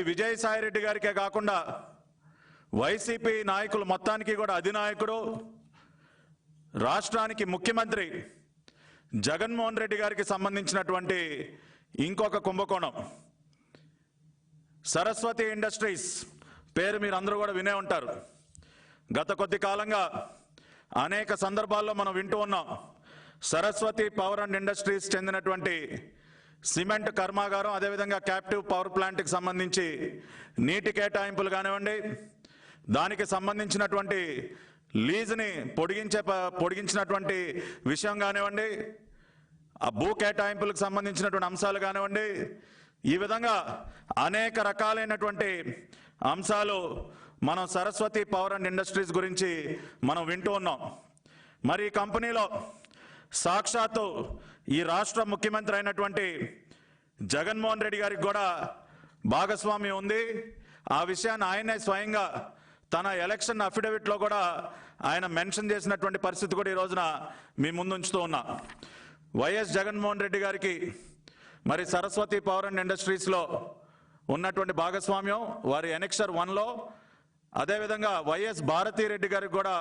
అది విజయసాయిరెడ్డి గారికే కాకుండా వైసీపీ నాయకులు మొత్తానికి కూడా అధినాయకుడు, రాష్ట్రానికి ముఖ్యమంత్రి జగన్మోహన్ రెడ్డి గారికి సంబంధించినటువంటి ఇంకొక కుంభకోణం. సరస్వతి ఇండస్ట్రీస్ పేరు మీరు అందరూ కూడా వినే ఉంటారు. గత కొద్ది కాలంగా అనేక సందర్భాల్లో మనం వింటూ ఉన్నాం. సరస్వతి పవర్ అండ్ ఇండస్ట్రీస్ చెందినటువంటి సిమెంట్ కర్మాగారం, అదేవిధంగా క్యాప్టివ్ పవర్ ప్లాంట్కి సంబంధించి నీటి కేటాయింపులు కానివ్వండి, దానికి సంబంధించినటువంటి లీజుని పొడిగించినటువంటి విషయం కానివ్వండి, ఆ భూ కేటాయింపులకు సంబంధించినటువంటి అంశాలు కానివ్వండి, ఈ విధంగా అనేక రకాలైనటువంటి అంశాలు మనం సరస్వతి పవర్ అండ్ ఇండస్ట్రీస్ గురించి మనం వింటూ ఉన్నాం. మరి ఈ కంపెనీలో సాక్షాత్తు ఈ రాష్ట్ర ముఖ్యమంత్రి అయినటువంటి జగన్మోహన్ రెడ్డి గారికి కూడా భాగస్వామ్యం ఉంది. ఆ విషయాన్ని ఆయనే స్వయంగా తన ఎలక్షన్ అఫిడవిట్లో కూడా ఆయన మెన్షన్ చేసినటువంటి పరిస్థితి కూడా ఈ రోజున మీ ముందు ఉంచుతూ ఉన్నా. వైఎస్ జగన్మోహన్ రెడ్డి గారికి మరి సరస్వతి పవర్ అండ్ ఇండస్ట్రీస్లో ఉన్నటువంటి భాగస్వామ్యం వారి ఎనెక్సర్ 1లో, అదేవిధంగా వైఎస్ భారతీరెడ్డి గారికి కూడా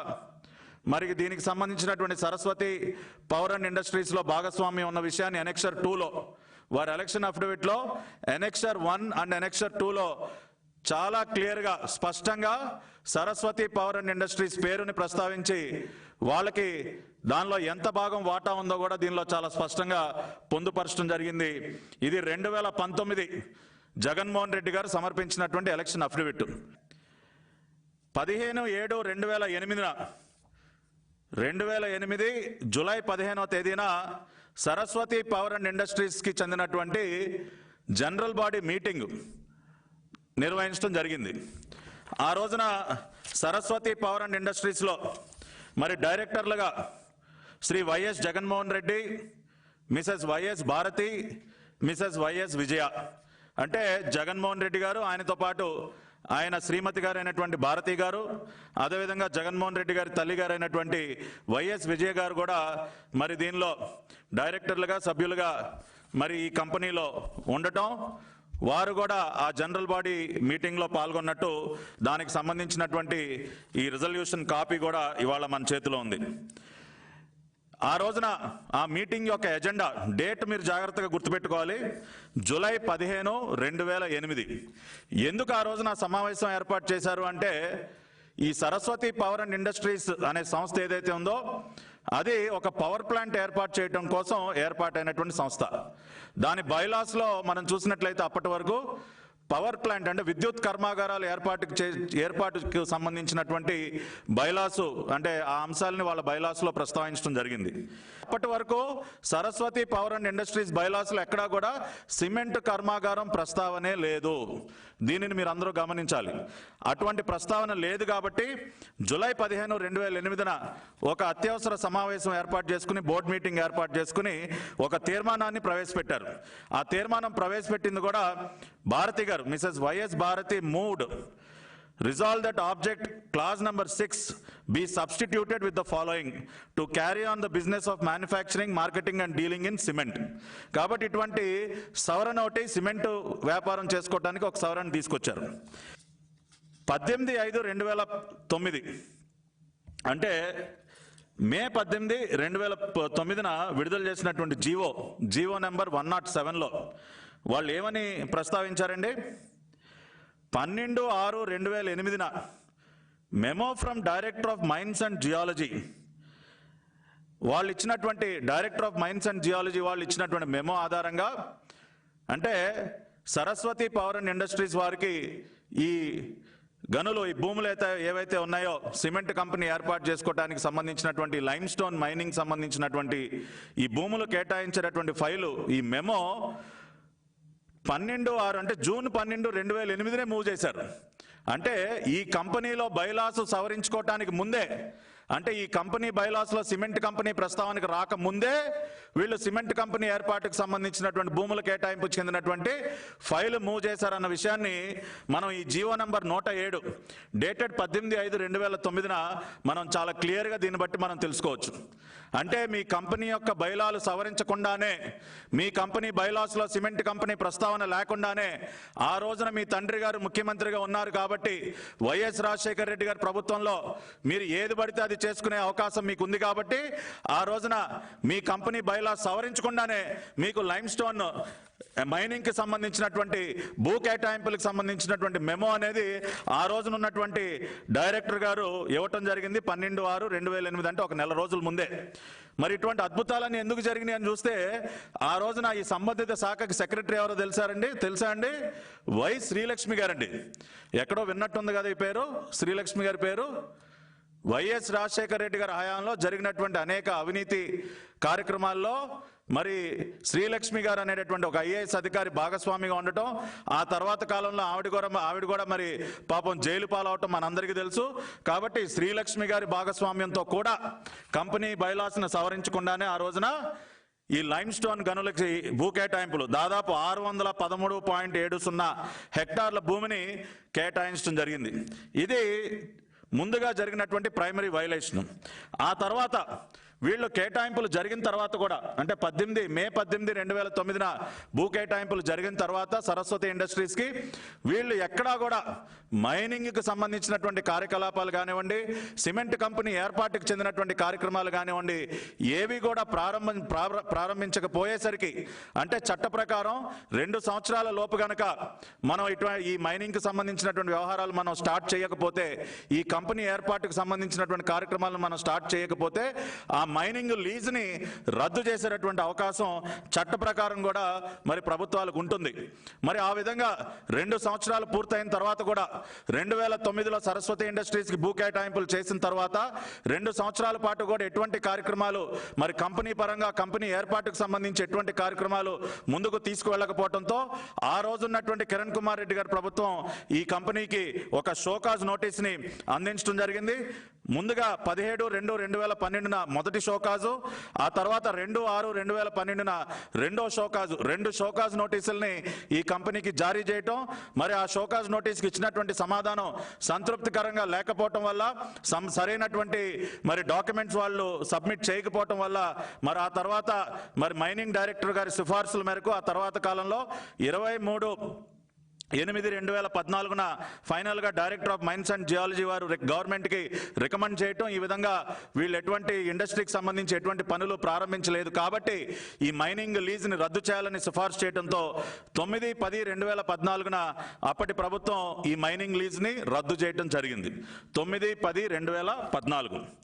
మరి దీనికి సంబంధించినటువంటి సరస్వతి పవర్ అండ్ ఇండస్ట్రీస్లో భాగస్వామ్యం ఉన్న విషయాన్ని ఎనెక్సర్ 2లో వారి ఎలక్షన్ అఫిడవిట్లో ఎనెక్సర్ 1 అండ్ ఎనెక్సర్ 2లో చాలా క్లియర్గా స్పష్టంగా సరస్వతి పవర్ అండ్ ఇండస్ట్రీస్ పేరుని ప్రస్తావించి వాళ్ళకి దానిలో ఎంత భాగం వాటా ఉందో కూడా దీనిలో చాలా స్పష్టంగా పొందుపరచడం జరిగింది. ఇది 2019 జగన్మోహన్ రెడ్డి గారు సమర్పించినటువంటి ఎలక్షన్ అఫిడవిట్. 15/7/2008 జూలై 15వ తేదీన సరస్వతి పవర్ అండ్ ఇండస్ట్రీస్కి చెందినటువంటి జనరల్ బాడీ మీటింగ్ నిర్వహించడం జరిగింది. ఆ రోజున సరస్వతి పవర్ అండ్ ఇండస్ట్రీస్లో మరి డైరెక్టర్లుగా Shri YS Jaganmohan Reddy, mrs YS Bharati, mrs YS Vijaya, అంటే జగన్మోహన్ రెడ్డి గారు, ఆయనతో పాటు ఆయన శ్రీమతి గారు అయినటువంటి భారతి గారు, అదేవిధంగా జగన్మోహన్ రెడ్డి గారి తల్లి గారు అయినటువంటి వైఎస్ విజయ గారు కూడా మరి దీనిలో డైరెక్టర్లుగా, సభ్యులుగా మరి ఈ కంపెనీలో ఉండటం, వారు కూడా ఆ జనరల్ బాడీ మీటింగ్లో పాల్గొన్నట్టు దానికి సంబంధించినటువంటి ఈ రిజల్యూషన్ కాపీ కూడా ఇవాళ మన చేతిలో ఉంది. ఆ రోజున ఆ మీటింగ్ యొక్క ఎజెండా డేట్ మీరు జాగ్రత్తగా గుర్తుపెట్టుకోవాలి. జూలై 15, 2008. ఎందుకు ఆ రోజున సమావేశం ఏర్పాటు చేశారు అంటే, ఈ సరస్వతి పవర్ అండ్ ఇండస్ట్రీస్ అనే సంస్థ ఏదైతే ఉందో అది ఒక పవర్ ప్లాంట్ ఏర్పాటు చేయడం కోసం ఏర్పాటైనటువంటి సంస్థ. దాని బైలాస్లో మనం చూసినట్లయితే అప్పటి వరకు పవర్ ప్లాంట్ అంటే విద్యుత్ కర్మాగారాలు ఏర్పాటుకు సంబంధించినటువంటి బైలాసు అంటే ఆ అంశాలని వాళ్ళ బైలాస్లో ప్రస్తావించడం జరిగింది. అప్పటి వరకు సరస్వతి పవర్ అండ్ ఇండస్ట్రీస్ బైలాస్లో ఎక్కడా కూడా సిమెంట్ కర్మాగారం ప్రస్తావనే లేదు. దీనిని మీరు అందరూ గమనించాలి. అటువంటి ప్రస్తావన లేదు కాబట్టి జూలై 15, 2008 ఒక అత్యవసర సమావేశం ఏర్పాటు చేసుకుని, బోర్డు మీటింగ్ ఏర్పాటు చేసుకుని ఒక తీర్మానాన్ని ప్రవేశపెట్టారు. ఆ తీర్మానం ప్రవేశపెట్టింది కూడా భారతి గారు, Mrs YS Bharathi moved resolve that object clause number 6 be substituted with the following to carry on the business of manufacturing, marketing and dealing in cement. కాబట్టి ఇటువంటి సవరణ ఒకటి సిమెంట్ వ్యాపారం చేసుకోవడానికి ఒక సవరణ తీసుకొచ్చారు. 18/5/2009 అంటే మే 18, 2009 విడుదల చేసినటువంటి జీవో నెంబర్ 107లో వాళ్ళు ఏమని ప్రస్తావించారండి? 12/6/2008 memo from director of mines and geology వాళ్ళు ఇచ్చినటువంటి director of mines and geology వాళ్ళు ఇచ్చినటువంటి మెమో ఆధారంగా, అంటే సరస్వతి పవర్ అండ్ ఇండస్ట్రీస్ వారికి ఈ గనులు, ఈ భూములు ఏవైతే ఉన్నాయో సిమెంట్ కంపెనీ ఏర్పాటు చేసుకోవడానికి సంబంధించినటువంటి లైమ్ స్టోన్ మైనింగ్ సంబంధించినటువంటి ఈ భూములు కేటాయించేటటువంటి ఫైలు, ఈ మెమో 12/6 అంటే జూన్ 12, 2008 మూవ్ చేశారు. అంటే ఈ కంపెనీలో బైలాసు సవరించుకోవటానికి ముందే అంటే ఈ కంపెనీ బైలాస్లో సిమెంట్ కంపెనీ ప్రస్తావనకు రాకముందే వీళ్ళు సిమెంట్ కంపెనీ ఏర్పాటుకు సంబంధించినటువంటి భూముల కేటాయింపు చెందినటువంటి ఫైల్ మూవ్ చేశారన్న విషయాన్ని మనం ఈ జీవో నంబర్ 107 డేటెడ్ 18/5/2009 మనం చాలా క్లియర్గా దీన్ని బట్టి మనం తెలుసుకోవచ్చు. అంటే మీ కంపెనీ యొక్క బైలాలు సవరించకుండానే, మీ కంపెనీ బైలాస్లో సిమెంట్ కంపెనీ ప్రస్తావన లేకుండానే ఆ రోజున మీ తండ్రి గారు ముఖ్యమంత్రిగా ఉన్నారు కాబట్టి వైఎస్ రాజశేఖర రెడ్డి గారి ప్రభుత్వంలో మీరు ఏది పడితే అది చేసుకునే అవకాశం మీకు ఉంది కాబట్టి ఆ రోజున మీ కంపెనీ బైలాస్ సవరించకుండానే మీకు లైమ్ స్టోన్ మైనింగ్ కి సంబంధించినటువంటి భూ కేటాయింపులకు సంబంధించినటువంటి మెమో అనేది ఆ రోజున ఉన్నటువంటి డైరెక్టర్ గారు ఇవ్వటం జరిగింది 12/6/2008, అంటే ఒక నెల రోజుల ముందే. మరి ఇటువంటి అద్భుతాలన్నీ ఎందుకు జరిగినాయి అని చూస్తే ఆ రోజున ఈ సంబంధిత శాఖకి సెక్రటరీ ఎవరో తెలుసా అండి? వై శ్రీలక్ష్మి గారండి. ఎక్కడో విన్నట్టుంది కదా ఈ పేరు, శ్రీలక్ష్మి గారి పేరు. వైఎస్ రాజశేఖర రెడ్డి గారి హయాంలో జరిగినటువంటి అనేక అవినీతి కార్యక్రమాల్లో మరి శ్రీలక్ష్మి గారు అనేటటువంటి ఒక ఐఏఎస్ అధికారి భాగస్వామిగా ఉండటం, ఆ తర్వాత కాలంలో ఆవిడ కూడా మరి పాపం జైలు పాలవటం మనందరికీ తెలుసు. కాబట్టి శ్రీలక్ష్మి గారి భాగస్వామ్యంతో కూడా కంపెనీ బైలాస్ను సవరించకుండానే ఆ రోజున ఈ లైమ్ స్టోన్ గనులకి భూ కేటాయింపులు దాదాపు 613.70 హెక్టార్ల భూమిని కేటాయించడం జరిగింది. ఇది ముందుగా జరిగినటువంటి ప్రైమరీ వైలేషన్. ఆ తర్వాత వీళ్ళు కేటాయింపులు జరిగిన తర్వాత కూడా, అంటే మే 18, 2009 భూ కేటాయింపులు జరిగిన తర్వాత సరస్వతి ఇండస్ట్రీస్కి వీళ్ళు ఎక్కడా కూడా మైనింగ్కి సంబంధించినటువంటి కార్యకలాపాలు కానివ్వండి, సిమెంట్ కంపెనీ ఏర్పాటుకు చెందినటువంటి కార్యక్రమాలు కానివ్వండి, ఏవి కూడా ప్రారంభించకపోయేసరికి, అంటే చట్ట ప్రకారం 2 సంవత్సరాల లోపు గనక మనం ఈ మైనింగ్కి సంబంధించినటువంటి వ్యవహారాలు మనం స్టార్ట్ చేయకపోతే, ఈ కంపెనీ ఏర్పాటుకు సంబంధించినటువంటి కార్యక్రమాలను మనం స్టార్ట్ చేయకపోతే ఆ మైనింగ్ లీజ్ని రద్దు చేసేటటువంటి అవకాశం చట్ట ప్రకారం కూడా మరి ప్రభుత్వాలకు ఉంటుంది. మరి ఆ విధంగా 2 సంవత్సరాలు పూర్తయిన తర్వాత కూడా 2009లో సరస్వతి ఇండస్ట్రీస్కి భూ కేటాయింపులు చేసిన తర్వాత 2 సంవత్సరాల పాటు కూడా ఎటువంటి కార్యక్రమాలు మరి కంపెనీ పరంగా, కంపెనీ ఏర్పాటుకు సంబంధించి ఎటువంటి కార్యక్రమాలు ముందుకు తీసుకువెళ్ళకపోవడంతో ఆ రోజున్నటువంటి కిరణ్ కుమార్ రెడ్డి గారి ప్రభుత్వం ఈ కంపెనీకి ఒక షోకాజ్ నోటీస్ని అందించడం జరిగింది. ముందుగా 17/2/2012 మొదటి షోకాజు, ఆ తర్వాత 2/6/2012 రెండో షోకాజు, 2 షోకాజ్ నోటీసుల్ని ఈ కంపెనీకి జారీ చేయటం. మరి ఆ షోకాజ్ నోటీస్కి ఇచ్చినటువంటి సమాధానం సంతృప్తికరంగా లేకపోవటం వల్ల, సరైనటువంటి మరి డాక్యుమెంట్స్ వాళ్ళు సబ్మిట్ చేయకపోవటం వల్ల మరి ఆ తర్వాత మరి మైనింగ్ డైరెక్టర్ గారి సిఫార్సుల మేరకు ఆ తర్వాత కాలంలో 23/8/2014 ఫైనల్గా director of mines and geology వారు గవర్నమెంట్కి రికమెండ్ చేయటం, ఈ విధంగా వీళ్ళు ఎటువంటి ఇండస్ట్రీకి సంబంధించి ఎటువంటి పనులు ప్రారంభించలేదు కాబట్టి ఈ మైనింగ్ లీజ్ని రద్దు చేయాలని సిఫార్సు చేయడంతో 9/10/2014 అప్పటి ప్రభుత్వం ఈ మైనింగ్ లీజ్ని రద్దు చేయడం జరిగింది. 9/10/2014.